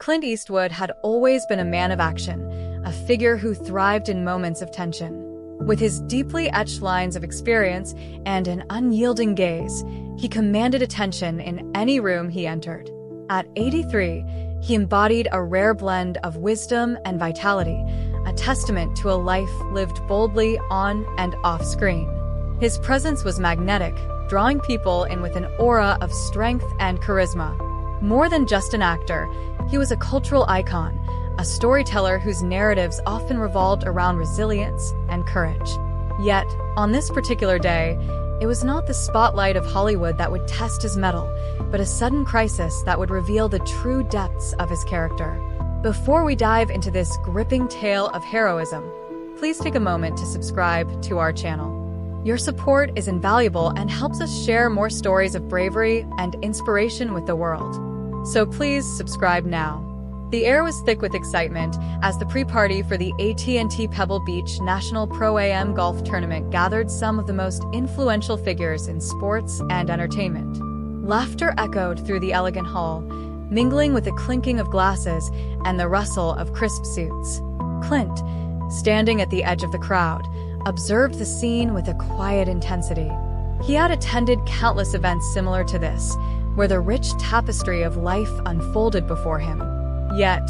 Clint Eastwood had always been a man of action, a figure who thrived in moments of tension. With his deeply etched lines of experience and an unyielding gaze, he commanded attention in any room he entered. At 83, he embodied a rare blend of wisdom and vitality, a testament to a life lived boldly on and off screen. His presence was magnetic, drawing people in with an aura of strength and charisma. More than just an actor, he was a cultural icon, a storyteller whose narratives often revolved around resilience and courage. Yet, on this particular day, it was not the spotlight of Hollywood that would test his mettle, but a sudden crisis that would reveal the true depths of his character. Before we dive into this gripping tale of heroism, please take a moment to subscribe to our channel. Your support is invaluable and helps us share more stories of bravery and inspiration with the world. So please subscribe now. The air was thick with excitement as the pre-party for the AT&T Pebble Beach National Pro-Am Golf Tournament gathered some of the most influential figures in sports and entertainment. Laughter echoed through the elegant hall, mingling with the clinking of glasses and the rustle of crisp suits. Clint, standing at the edge of the crowd, observed the scene with a quiet intensity. He had attended countless events similar to this, where the rich tapestry of life unfolded before him. Yet,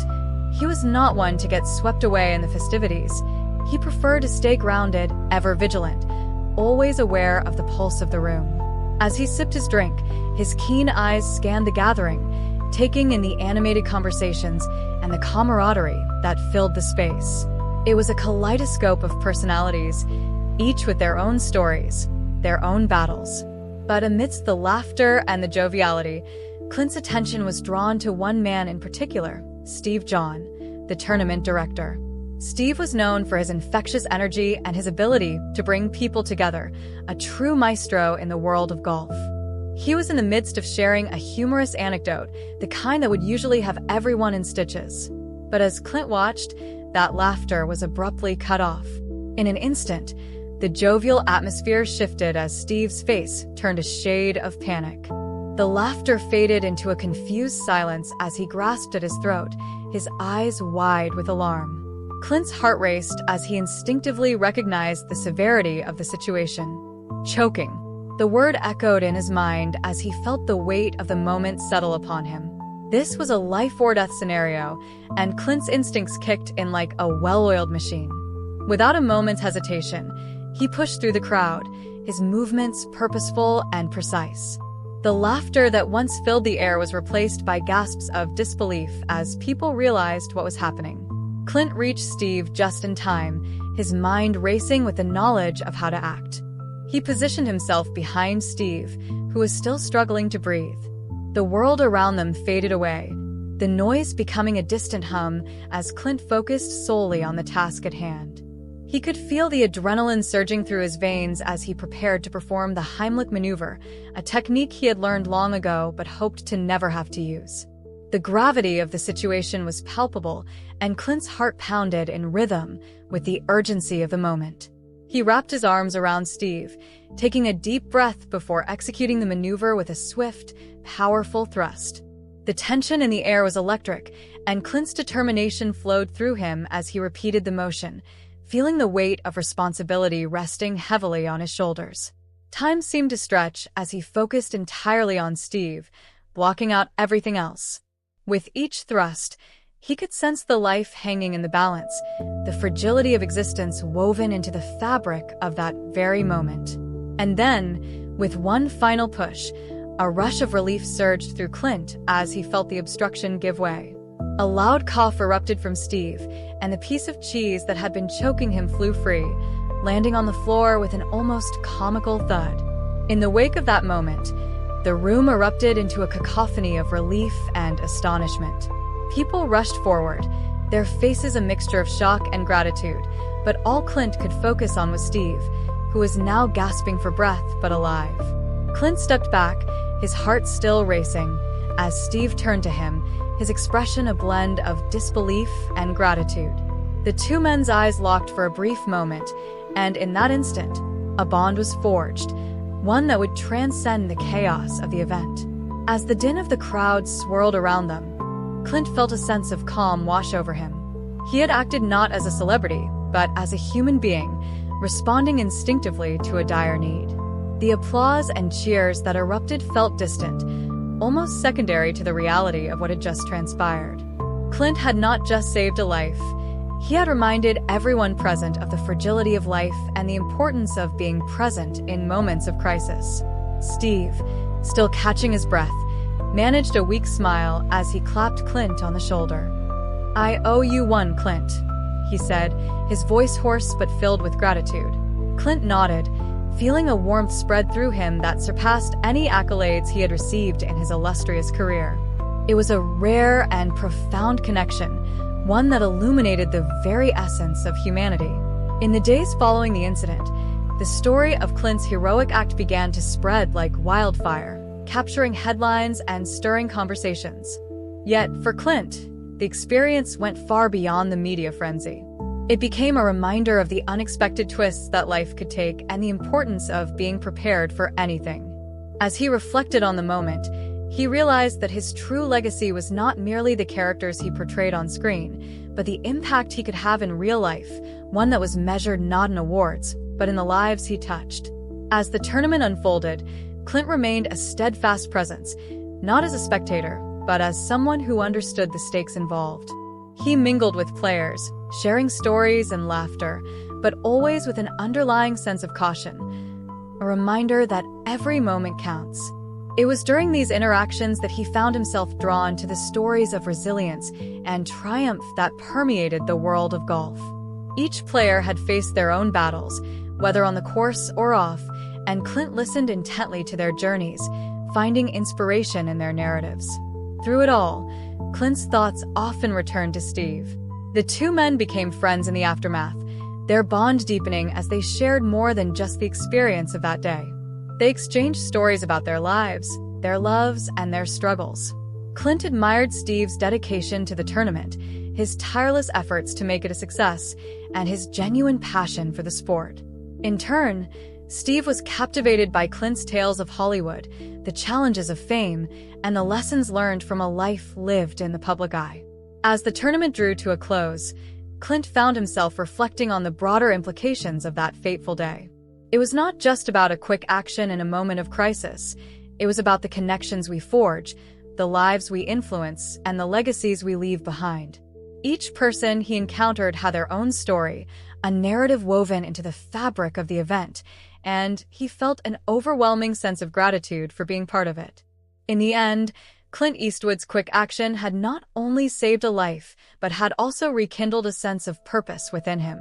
he was not one to get swept away in the festivities. He preferred to stay grounded, ever vigilant, always aware of the pulse of the room. As he sipped his drink, his keen eyes scanned the gathering, taking in the animated conversations and the camaraderie that filled the space. It was a kaleidoscope of personalities, each with their own stories, their own battles. But amidst the laughter and the joviality, Clint's attention was drawn to one man in particular, Steve John, the tournament director. Steve was known for his infectious energy and his ability to bring people together, a true maestro in the world of golf. He was in the midst of sharing a humorous anecdote, the kind that would usually have everyone in stitches. But as Clint watched, that laughter was abruptly cut off. In an instant, the jovial atmosphere shifted as Steve's face turned a shade of panic. The laughter faded into a confused silence as he grasped at his throat, his eyes wide with alarm. Clint's heart raced as he instinctively recognized the severity of the situation. Choking. The word echoed in his mind as he felt the weight of the moment settle upon him. This was a life-or-death scenario, and Clint's instincts kicked in like a well-oiled machine. Without a moment's hesitation, he pushed through the crowd, his movements purposeful and precise. The laughter that once filled the air was replaced by gasps of disbelief as people realized what was happening. Clint reached Steve just in time, his mind racing with the knowledge of how to act. He positioned himself behind Steve, who was still struggling to breathe. The world around them faded away, the noise becoming a distant hum as Clint focused solely on the task at hand. He could feel the adrenaline surging through his veins as he prepared to perform the Heimlich maneuver, a technique he had learned long ago but hoped to never have to use. The gravity of the situation was palpable, and Clint's heart pounded in rhythm with the urgency of the moment. He wrapped his arms around Steve, taking a deep breath before executing the maneuver with a swift, powerful thrust. The tension in the air was electric, and Clint's determination flowed through him as he repeated the motion, feeling the weight of responsibility resting heavily on his shoulders. Time seemed to stretch as he focused entirely on Steve, blocking out everything else. With each thrust, he could sense the life hanging in the balance, the fragility of existence woven into the fabric of that very moment. And then, with one final push, a rush of relief surged through Clint as he felt the obstruction give way. A loud cough erupted from Steve, and the piece of cheese that had been choking him flew free, landing on the floor with an almost comical thud. In the wake of that moment, the room erupted into a cacophony of relief and astonishment. People rushed forward, their faces a mixture of shock and gratitude, but all Clint could focus on was Steve, who was now gasping for breath but alive. Clint stepped back, his heart still racing, as Steve turned to him, his expression a blend of disbelief and gratitude. The two men's eyes locked for a brief moment, and in that instant, a bond was forged, one that would transcend the chaos of the event. As the din of the crowd swirled around them, Clint felt a sense of calm wash over him. He had acted not as a celebrity, but as a human being, responding instinctively to a dire need. The applause and cheers that erupted felt distant, almost secondary to the reality of what had just transpired. Clint had not just saved a life. He had reminded everyone present of the fragility of life and the importance of being present in moments of crisis. Steve, still catching his breath, managed a weak smile as he clapped Clint on the shoulder. "I owe you one, Clint," he said, his voice hoarse but filled with gratitude. Clint nodded, feeling a warmth spread through him that surpassed any accolades he had received in his illustrious career. It was a rare and profound connection, one that illuminated the very essence of humanity. In the days following the incident, the story of Clint's heroic act began to spread like wildfire, capturing headlines and stirring conversations. Yet, for Clint, the experience went far beyond the media frenzy. It became a reminder of the unexpected twists that life could take and the importance of being prepared for anything. As he reflected on the moment, he realized that his true legacy was not merely the characters he portrayed on screen, but the impact he could have in real life, one that was measured not in awards, but in the lives he touched. As the tournament unfolded, Clint remained a steadfast presence, not as a spectator, but as someone who understood the stakes involved. He mingled with players, sharing stories and laughter, but always with an underlying sense of caution, a reminder that every moment counts. It was during these interactions that he found himself drawn to the stories of resilience and triumph that permeated the world of golf. Each player had faced their own battles, whether on the course or off, and Clint listened intently to their journeys, finding inspiration in their narratives. Through it all, Clint's thoughts often returned to Steve. The two men became friends in the aftermath, their bond deepening as they shared more than just the experience of that day. They exchanged stories about their lives, their loves, and their struggles. Clint admired Steve's dedication to the tournament, his tireless efforts to make it a success, and his genuine passion for the sport. In turn, Steve was captivated by Clint's tales of Hollywood, the challenges of fame, and the lessons learned from a life lived in the public eye. As the tournament drew to a close, Clint found himself reflecting on the broader implications of that fateful day. It was not just about a quick action in a moment of crisis. It was about the connections we forge, the lives we influence, and the legacies we leave behind. Each person he encountered had their own story, a narrative woven into the fabric of the event, and he felt an overwhelming sense of gratitude for being part of it. In the end, Clint Eastwood's quick action had not only saved a life, but had also rekindled a sense of purpose within him.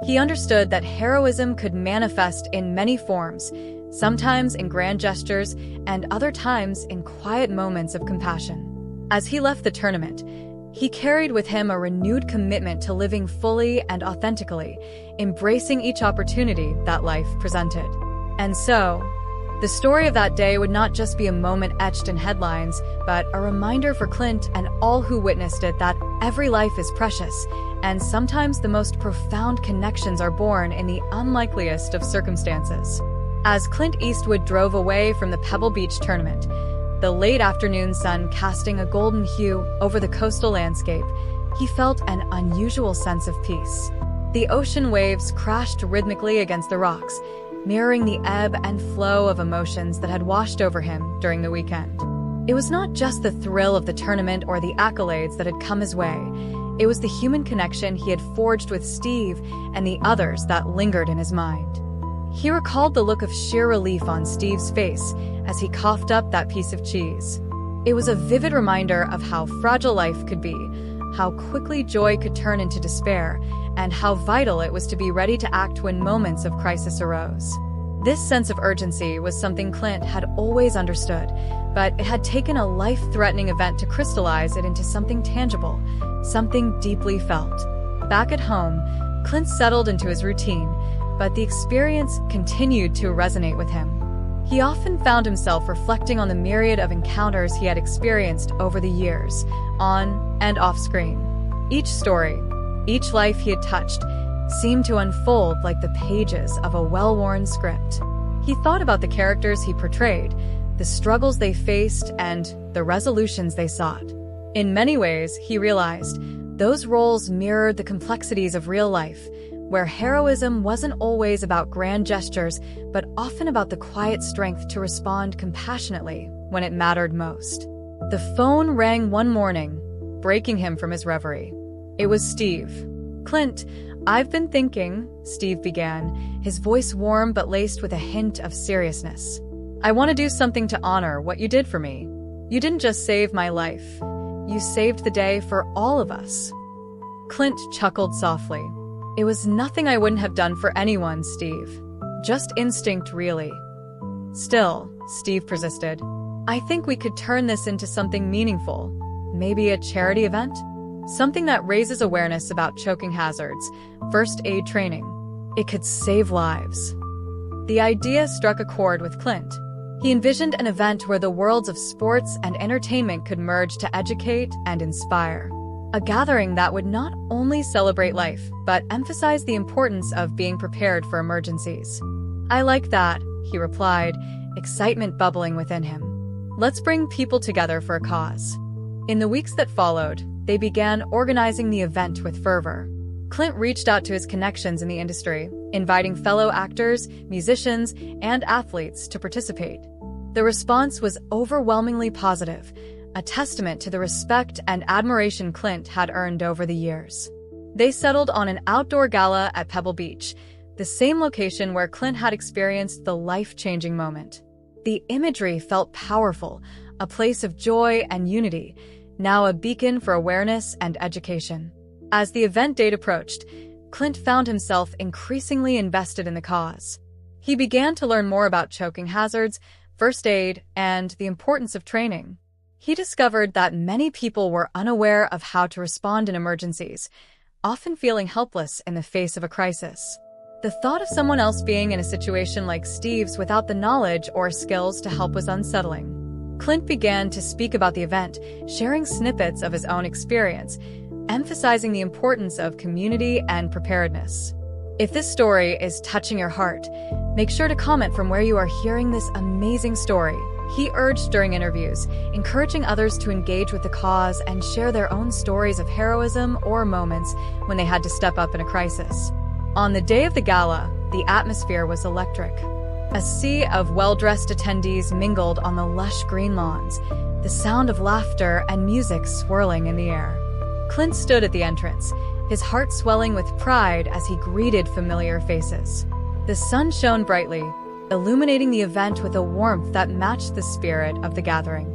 He understood that heroism could manifest in many forms, sometimes in grand gestures and other times in quiet moments of compassion. As he left the tournament, he carried with him a renewed commitment to living fully and authentically, embracing each opportunity that life presented. And so, the story of that day would not just be a moment etched in headlines, but a reminder for Clint and all who witnessed it that every life is precious, and sometimes the most profound connections are born in the unlikeliest of circumstances. As Clint Eastwood drove away from the Pebble Beach tournament, the late afternoon sun casting a golden hue over the coastal landscape, he felt an unusual sense of peace. The ocean waves crashed rhythmically against the rocks, mirroring the ebb and flow of emotions that had washed over him during the weekend. It was not just the thrill of the tournament or the accolades that had come his way. It was the human connection he had forged with Steve and the others that lingered in his mind. He recalled the look of sheer relief on Steve's face as he coughed up that piece of cheese. It was a vivid reminder of how fragile life could be, how quickly joy could turn into despair, and how vital it was to be ready to act when moments of crisis arose. This sense of urgency was something Clint had always understood, but it had taken a life-threatening event to crystallize it into something tangible, something deeply felt. Back at home, Clint settled into his routine, but the experience continued to resonate with him. He often found himself reflecting on the myriad of encounters he had experienced over the years, on and off screen. Each story, each life he had touched, seemed to unfold like the pages of a well-worn script. He thought about the characters he portrayed, the struggles they faced, and the resolutions they sought. In many ways, he realized, those roles mirrored the complexities of real life, where heroism wasn't always about grand gestures, but often about the quiet strength to respond compassionately when it mattered most. The phone rang one morning, breaking him from his reverie. It was Steve. "Clint, I've been thinking," Steve began, his voice warm but laced with a hint of seriousness. "I want to do something to honor what you did for me. You didn't just save my life. You saved the day for all of us." Clint chuckled softly. "It was nothing I wouldn't have done for anyone, Steve. Just instinct, really." "Still," Steve persisted, "I think we could turn this into something meaningful. Maybe a charity event? Something that raises awareness about choking hazards, first aid training. It could save lives." The idea struck a chord with Clint. He envisioned an event where the worlds of sports and entertainment could merge to educate and inspire. A gathering that would not only celebrate life, but emphasize the importance of being prepared for emergencies. "I like that," he replied, excitement bubbling within him. "Let's bring people together for a cause." In the weeks that followed, they began organizing the event with fervor. Clint reached out to his connections in the industry, inviting fellow actors, musicians, and athletes to participate. The response was overwhelmingly positive, a testament to the respect and admiration Clint had earned over the years. They settled on an outdoor gala at Pebble Beach, the same location where Clint had experienced the life-changing moment. The imagery felt powerful, a place of joy and unity, now a beacon for awareness and education. As the event date approached, Clint found himself increasingly invested in the cause. He began to learn more about choking hazards, first aid, and the importance of training. He discovered that many people were unaware of how to respond in emergencies, often feeling helpless in the face of a crisis. The thought of someone else being in a situation like Steve's without the knowledge or skills to help was unsettling. Clint began to speak about the event, sharing snippets of his own experience, emphasizing the importance of community and preparedness. If this story is touching your heart, make sure to comment from where you are hearing this amazing story, he urged during interviews, encouraging others to engage with the cause and share their own stories of heroism or moments when they had to step up in a crisis. On the day of the gala, the atmosphere was electric. A sea of well-dressed attendees mingled on the lush green lawns, the sound of laughter and music swirling in the air. Clint stood at the entrance, his heart swelling with pride as he greeted familiar faces. The sun shone brightly, illuminating the event with a warmth that matched the spirit of the gathering.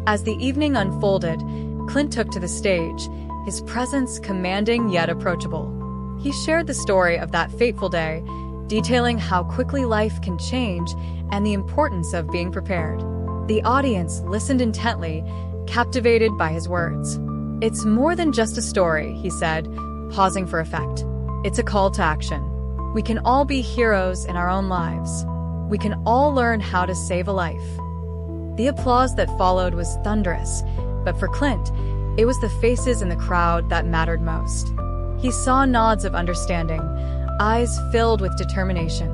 As the evening unfolded, Clint took to the stage, his presence commanding yet approachable. He shared the story of that fateful day, detailing how quickly life can change and the importance of being prepared. The audience listened intently, captivated by his words. "It's more than just a story," he said, pausing for effect. "It's a call to action. We can all be heroes in our own lives. We can all learn how to save a life." The applause that followed was thunderous, but for Clint, it was the faces in the crowd that mattered most. He saw nods of understanding, eyes filled with determination.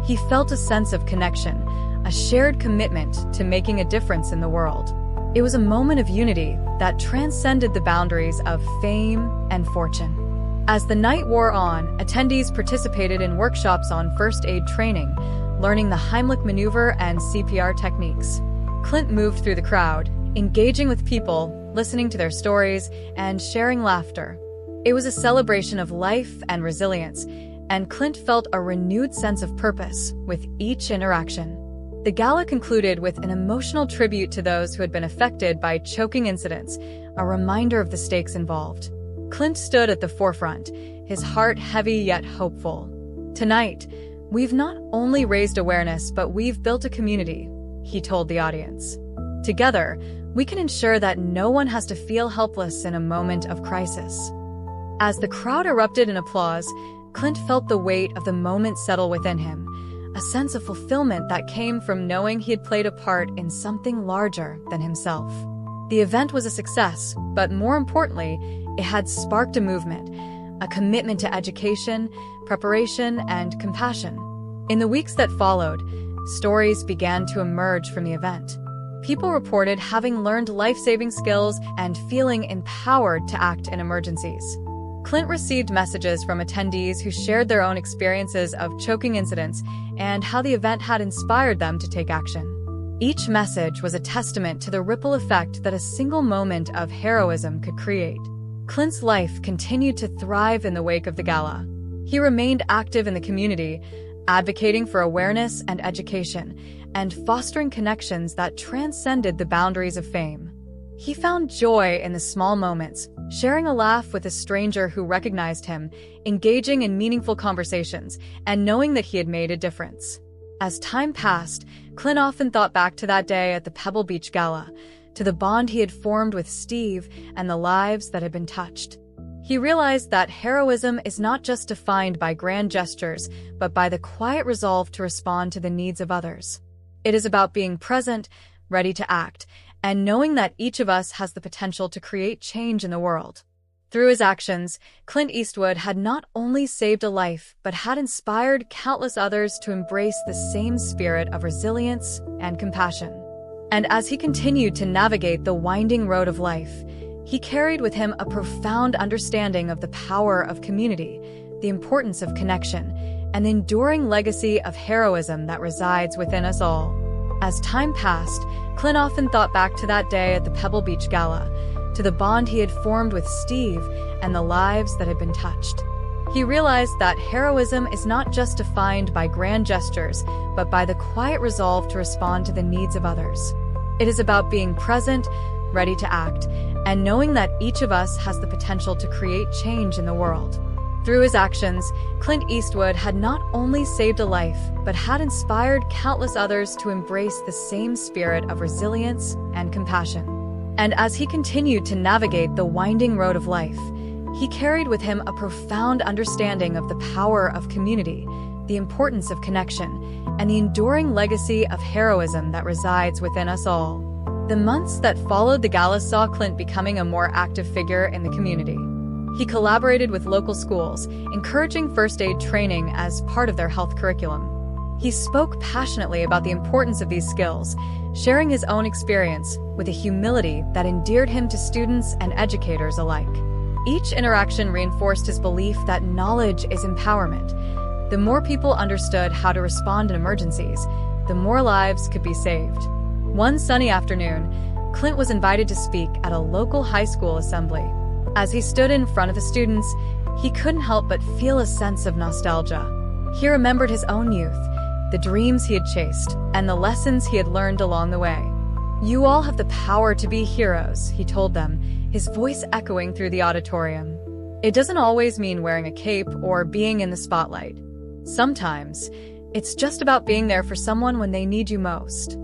He felt a sense of connection, a shared commitment to making a difference in the world. It was a moment of unity that transcended the boundaries of fame and fortune. As the night wore on, attendees participated in workshops on first aid training, learning the Heimlich maneuver and CPR techniques. Clint moved through the crowd, engaging with people, listening to their stories, and sharing laughter. It was a celebration of life and resilience, and Clint felt a renewed sense of purpose with each interaction. The gala concluded with an emotional tribute to those who had been affected by choking incidents, a reminder of the stakes involved. Clint stood at the forefront, his heart heavy yet hopeful. "Tonight, we've not only raised awareness, but we've built a community," he told the audience. "Together, we can ensure that no one has to feel helpless in a moment of crisis." As the crowd erupted in applause, Clint felt the weight of the moment settle within him, a sense of fulfillment that came from knowing he had played a part in something larger than himself. The event was a success, but more importantly, it had sparked a movement, a commitment to education, preparation, and compassion. In the weeks that followed, stories began to emerge from the event. People reported having learned life-saving skills and feeling empowered to act in emergencies. Clint received messages from attendees who shared their own experiences of choking incidents and how the event had inspired them to take action. Each message was a testament to the ripple effect that a single moment of heroism could create. Clint's life continued to thrive in the wake of the gala. He remained active in the community, advocating for awareness and education, and fostering connections that transcended the boundaries of fame. He found joy in the small moments, sharing a laugh with a stranger who recognized him, engaging in meaningful conversations, and knowing that he had made a difference. As time passed, Clint often thought back to that day at the Pebble Beach Gala, to the bond he had formed with Steve and the lives that had been touched. He realized that heroism is not just defined by grand gestures, but by the quiet resolve to respond to the needs of others. It is about being present, ready to act, and knowing that each of us has the potential to create change in the world. Through his actions, Clint Eastwood had not only saved a life, but had inspired countless others to embrace the same spirit of resilience and compassion. And as he continued to navigate the winding road of life, he carried with him a profound understanding of the power of community, the importance of connection, and the enduring legacy of heroism that resides within us all. As time passed, Clint often thought back to that day at the Pebble Beach Gala, to the bond he had formed with Steve and the lives that had been touched. He realized that heroism is not just defined by grand gestures, but by the quiet resolve to respond to the needs of others. It is about being present, ready to act, and knowing that each of us has the potential to create change in the world. Through his actions, Clint Eastwood had not only saved a life, but had inspired countless others to embrace the same spirit of resilience and compassion. And as he continued to navigate the winding road of life, he carried with him a profound understanding of the power of community, the importance of connection, and the enduring legacy of heroism that resides within us all. The months that followed the gala saw Clint becoming a more active figure in the community. He collaborated with local schools, encouraging first aid training as part of their health curriculum. He spoke passionately about the importance of these skills, sharing his own experience with a humility that endeared him to students and educators alike. Each interaction reinforced his belief that knowledge is empowerment. The more people understood how to respond in emergencies, the more lives could be saved. One sunny afternoon, Clint was invited to speak at a local high school assembly. As he stood in front of the students, he couldn't help but feel a sense of nostalgia. He remembered his own youth, the dreams he had chased, and the lessons he had learned along the way. "You all have the power to be heroes," he told them, his voice echoing through the auditorium. "It doesn't always mean wearing a cape or being in the spotlight. Sometimes, it's just about being there for someone when they need you most."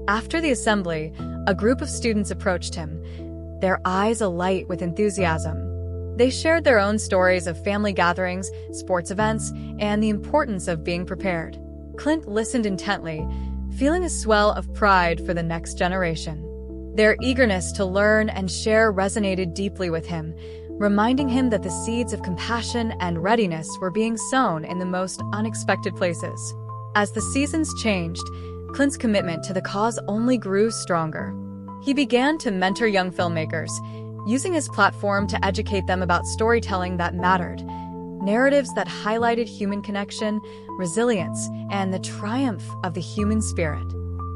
After the assembly, a group of students approached him, their eyes alight with enthusiasm. They shared their own stories of family gatherings, sports events, and the importance of being prepared. Clint listened intently, feeling a swell of pride for the next generation. Their eagerness to learn and share resonated deeply with him, reminding him that the seeds of compassion and readiness were being sown in the most unexpected places. As the seasons changed, Clint's commitment to the cause only grew stronger. He began to mentor young filmmakers, using his platform to educate them about storytelling that mattered, narratives that highlighted human connection, resilience, and the triumph of the human spirit.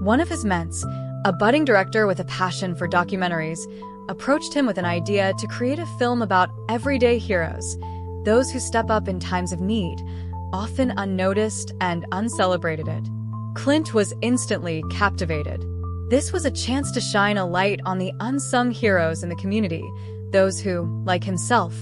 One of his ments, a budding director with a passion for documentaries, approached him with an idea to create a film about everyday heroes, those who step up in times of need, often unnoticed and uncelebrated. Clint was instantly captivated. This was a chance to shine a light on the unsung heroes in the community, those who, like himself,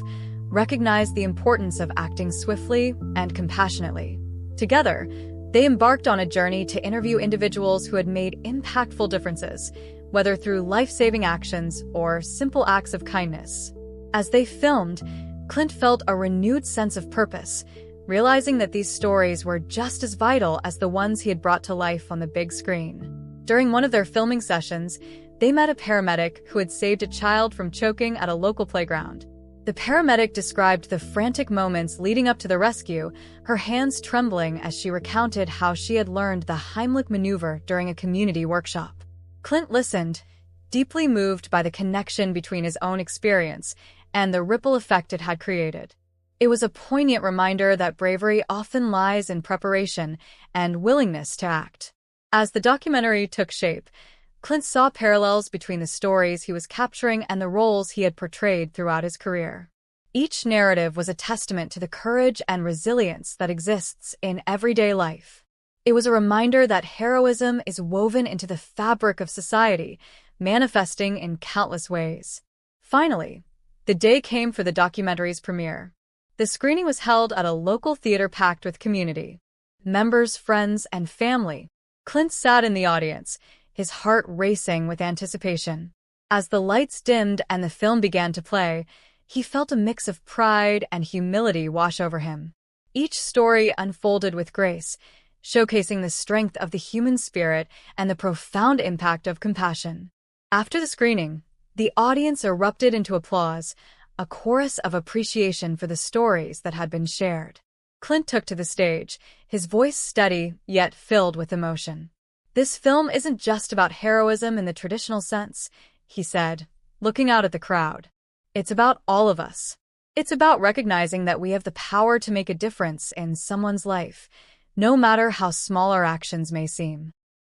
recognized the importance of acting swiftly and compassionately. Together, they embarked on a journey to interview individuals who had made impactful differences, whether through life-saving actions or simple acts of kindness. As they filmed, Clint felt a renewed sense of purpose, realizing that these stories were just as vital as the ones he had brought to life on the big screen. During one of their filming sessions, they met a paramedic who had saved a child from choking at a local playground. The paramedic described the frantic moments leading up to the rescue, her hands trembling as she recounted how she had learned the Heimlich maneuver during a community workshop. Clint listened, deeply moved by the connection between his own experience and the ripple effect it had created. It was a poignant reminder that bravery often lies in preparation and willingness to act. As the documentary took shape, Clint saw parallels between the stories he was capturing and the roles he had portrayed throughout his career. Each narrative was a testament to the courage and resilience that exists in everyday life. It was a reminder that heroism is woven into the fabric of society, manifesting in countless ways. Finally, the day came for the documentary's premiere. The screening was held at a local theater packed with community members, friends, and family. Clint sat in the audience, his heart racing with anticipation. As the lights dimmed and the film began to play, he felt a mix of pride and humility wash over him. Each story unfolded with grace, showcasing the strength of the human spirit and the profound impact of compassion. After the screening, the audience erupted into applause, a chorus of appreciation for the stories that had been shared. Clint took to the stage, his voice steady yet filled with emotion. "This film isn't just about heroism in the traditional sense," he said, looking out at the crowd. "It's about all of us. It's about recognizing that we have the power to make a difference in someone's life, no matter how small our actions may seem."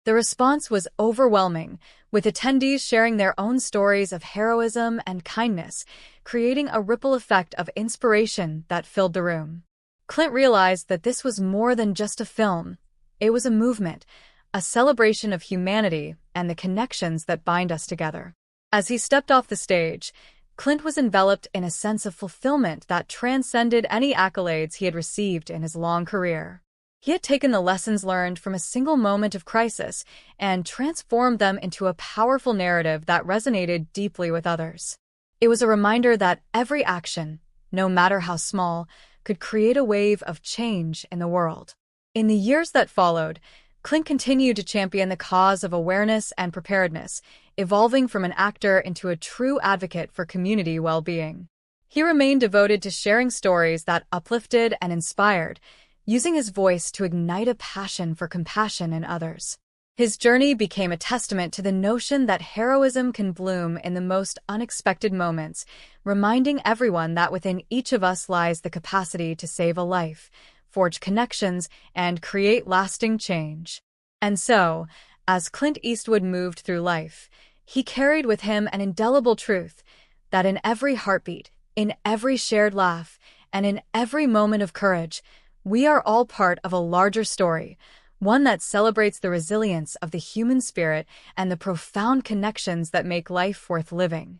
The response was overwhelming, with attendees sharing their own stories of heroism and kindness, creating a ripple effect of inspiration that filled the room. Clint realized that this was more than just a film. It was a movement, a celebration of humanity and the connections that bind us together. As he stepped off the stage, Clint was enveloped in a sense of fulfillment that transcended any accolades he had received in his long career. He had taken the lessons learned from a single moment of crisis and transformed them into a powerful narrative that resonated deeply with others. It was a reminder that every action, no matter how small, could create a wave of change in the world. In the years that followed, Clint continued to champion the cause of awareness and preparedness, evolving from an actor into a true advocate for community well-being. He remained devoted to sharing stories that uplifted and inspired, using his voice to ignite a passion for compassion in others. His journey became a testament to the notion that heroism can bloom in the most unexpected moments, reminding everyone that within each of us lies the capacity to save a life, forge connections, and create lasting change. And so, as Clint Eastwood moved through life, he carried with him an indelible truth that in every heartbeat, in every shared laugh, and in every moment of courage, we are all part of a larger story, one that celebrates the resilience of the human spirit and the profound connections that make life worth living.